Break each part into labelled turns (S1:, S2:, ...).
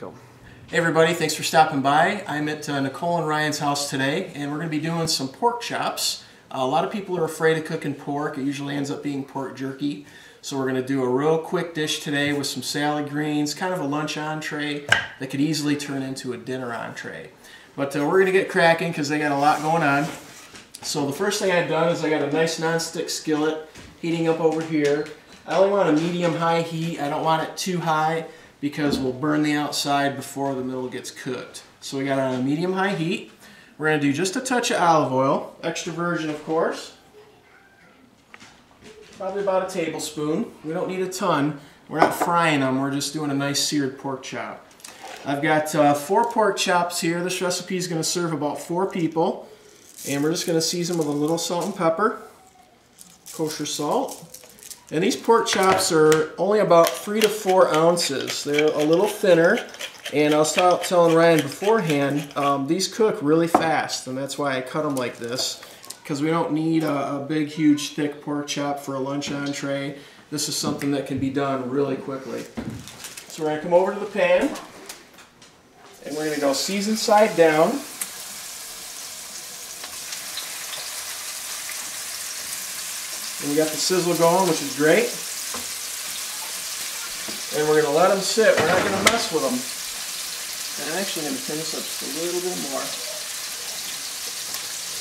S1: go.
S2: Hey everybody, thanks for stopping by. I'm at Nicole and Ryan's house today, and we're going to be doing some pork chops. A lot of people are afraid of cooking pork. It usually ends up being pork jerky. So we're going to do a real quick dish today with some salad greens, kind of a lunch entree that could easily turn into a dinner entree. But we're going to get cracking because they got a lot going on. So the first thing I've done is I got a nice non-stick skillet heating up over here. I only want a medium-high heat. I don't want it too high because we'll burn the outside before the middle gets cooked. So we got it on a medium-high heat. We're going to do just a touch of olive oil, extra virgin of course. Probably about a tablespoon. We don't need a ton. We're not frying them, we're just doing a nice seared pork chop. I've got 4 pork chops here. This recipe is going to serve about 4 people. And we're just going to season with a little salt and pepper, kosher salt. And these pork chops are only about 3 to 4 ounces. They're a little thinner, and I was telling Ryan beforehand, these cook really fast, and that's why I cut them like this, because we don't need a big, huge, thick pork chop for a lunch entree. This is something that can be done really quickly. So we're going to come over to the pan, and we're going to go season side down. And we got the sizzle going, which is great. And we're going to let them sit. We're not going to mess with them. And I'm actually going to turn this up just a little bit more.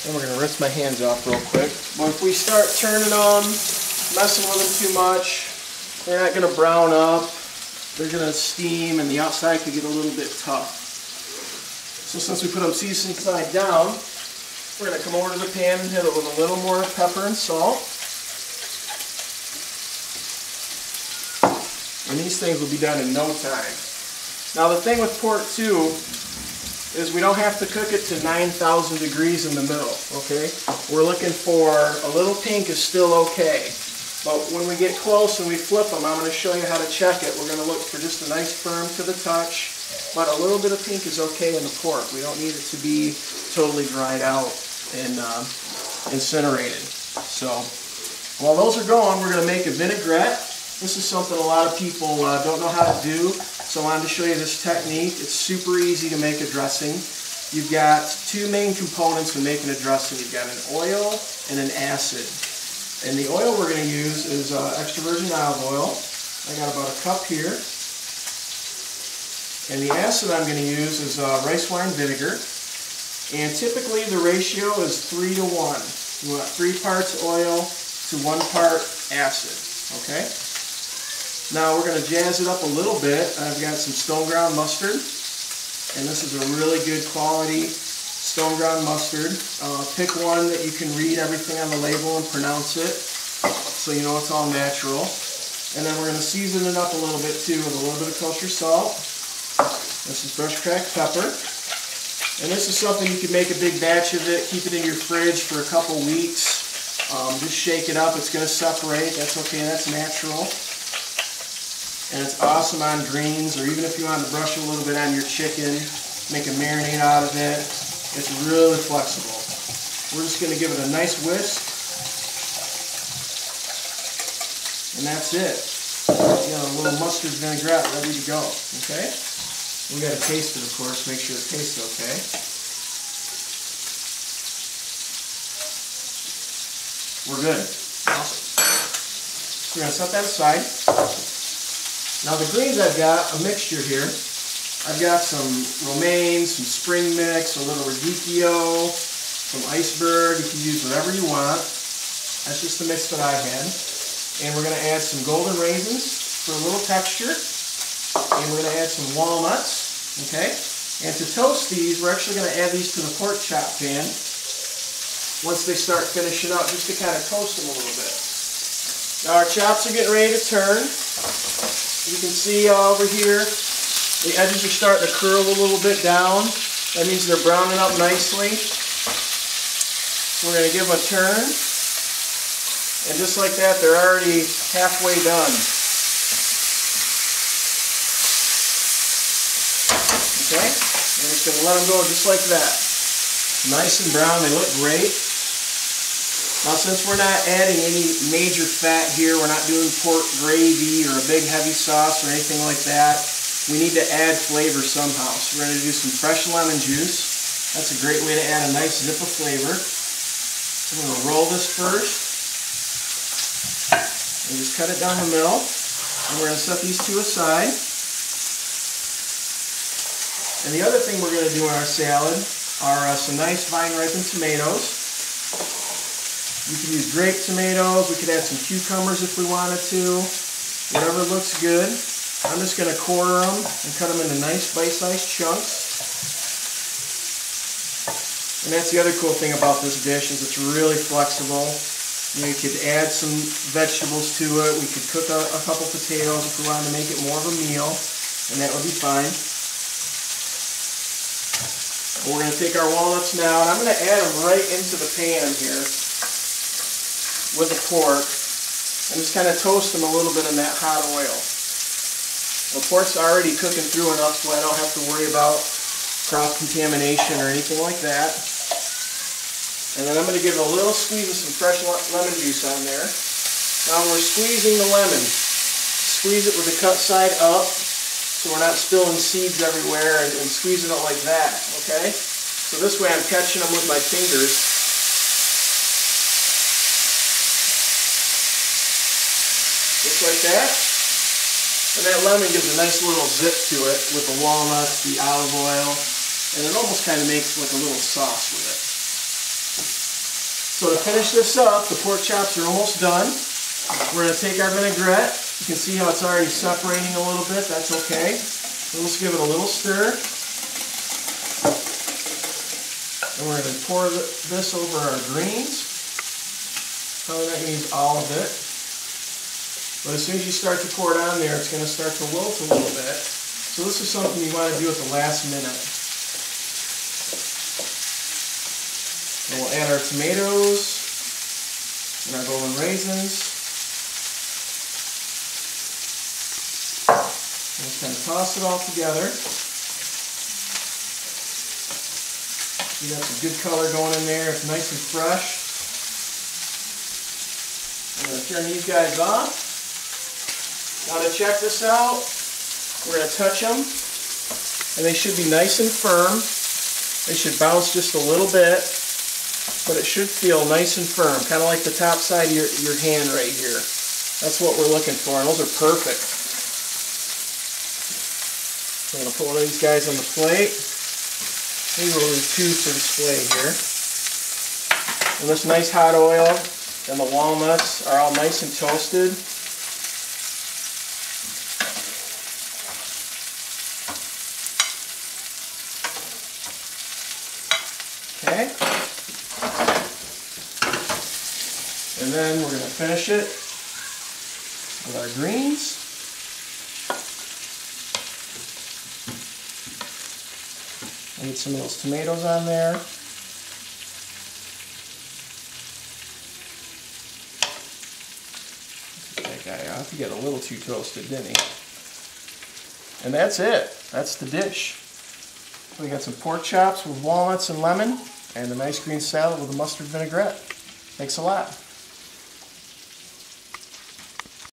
S2: And we're going to rinse my hands off real quick. But if we start turning them, messing with them too much, they're not going to brown up. They're going to steam, and the outside could get a little bit tough. So since we put them seasoned side down, we're going to come over to the pan and hit it with a little more pepper and salt. And these things will be done in no time. Now the thing with pork too is we don't have to cook it to 9,000 degrees in the middle, okay? We're looking for a little pink is still okay. But when we get close and we flip them, I'm going to show you how to check it. We're going to look for just a nice firm to the touch, but a little bit of pink is okay in the pork. We don't need it to be totally dried out and incinerated. So while those are going, we're going to make a vinaigrette. This is something a lot of people don't know how to do, so I wanted to show you this technique. It's super easy to make a dressing. You've got 2 main components when making a dressing. You've got an oil and an acid. And the oil we're going to use is extra virgin olive oil. I got about a cup here. And the acid I'm going to use is rice wine vinegar. And typically the ratio is 3 to 1. You want 3 parts oil to 1 part acid. Okay? Now we're going to jazz it up a little bit. I've got some stone ground mustard, and this is a really good quality stone ground mustard. Pick one that you can read everything on the label and pronounce it, so you know it's all natural. And then we're going to season it up a little bit too with a little bit of kosher salt. This is fresh cracked pepper. And this is something you can make a big batch of it, keep it in your fridge for a couple weeks. Just shake it up, it's going to separate, that's okay, that's natural. And it's awesome on greens, or even if you want to brush a little bit on your chicken, make a marinade out of it. It's really flexible. We're just going to give it a nice whisk. And that's it. You know, a little mustard vinaigrette ready to go. Okay? We got to taste it, of course, make sure it tastes okay. We're good. Awesome. So we're going to set that aside. Now the greens I've got a mixture here. I've got some romaine, some spring mix, a little radicchio, some iceberg. You can use whatever you want. That's just the mix that I had. And we're going to add some golden raisins for a little texture. And we're going to add some walnuts. Okay? And to toast these, we're actually going to add these to the pork chop pan once they start finishing up, just to kind of toast them a little bit. Now our chops are getting ready to turn. You can see over here, the edges are starting to curl a little bit down. That means they're browning up nicely. So we're going to give them a turn. And just like that, they're already halfway done. Okay? And we're just going to let them go just like that. Nice and brown, they look great. Now since we're not adding any major fat here, we're not doing pork gravy or a big heavy sauce or anything like that, we need to add flavor somehow. So we're going to do some fresh lemon juice. That's a great way to add a nice zip of flavor. I'm going to roll this first. And just cut it down the middle. And we're going to set these two aside. And the other thing we're going to do in our salad are some nice vine-ripened tomatoes. We could use grape tomatoes, we could add some cucumbers if we wanted to, whatever looks good. I'm just going to quarter them and cut them into nice bite-sized chunks. And that's the other cool thing about this dish is it's really flexible. You know, you could add some vegetables to it, we could cook a couple potatoes if we wanted to make it more of a meal, and that would be fine. We're going to take our walnuts now, and I'm going to add them right into the pan here with the pork, and just kind of toast them a little bit in that hot oil. The pork's already cooking through enough so I don't have to worry about cross-contamination or anything like that. And then I'm going to give it a little squeeze of some fresh lemon juice on there. Now we're squeezing the lemon. Squeeze it with the cut side up so we're not spilling seeds everywhere and squeezing it like that, okay? So this way I'm catching them with my fingers. Just like that. And that lemon gives a nice little zip to it with the walnuts, the olive oil, and it almost kind of makes like a little sauce with it. So to finish this up, the pork chops are almost done. We're going to take our vinaigrette. You can see how it's already separating a little bit. That's okay. So let's give it a little stir. And we're going to pour this over our greens. Probably not going to use all of it. But as soon as you start to pour it on there, it's going to start to wilt a little bit. So this is something you want to do at the last minute. And we'll add our tomatoes and our golden raisins. And just kind of toss it all together. You got some good color going in there. It's nice and fresh. I'm going to turn these guys off. Now to check this out, we're going to touch them, and they should be nice and firm. They should bounce just a little bit, but it should feel nice and firm, kind of like the top side of your hand right here. That's what we're looking for, and those are perfect. So I'm going to put one of these guys on the plate. Maybe we'll do two for display here. And this nice hot oil and the walnuts are all nice and toasted. Okay, and then we're going to finish it with our greens. Need some of those tomatoes on there. Get that guy off. He got a little too toasted, didn't he? And that's it. That's the dish. We got some pork chops with walnuts and lemon, and a nice green salad with a mustard vinaigrette. Thanks a lot.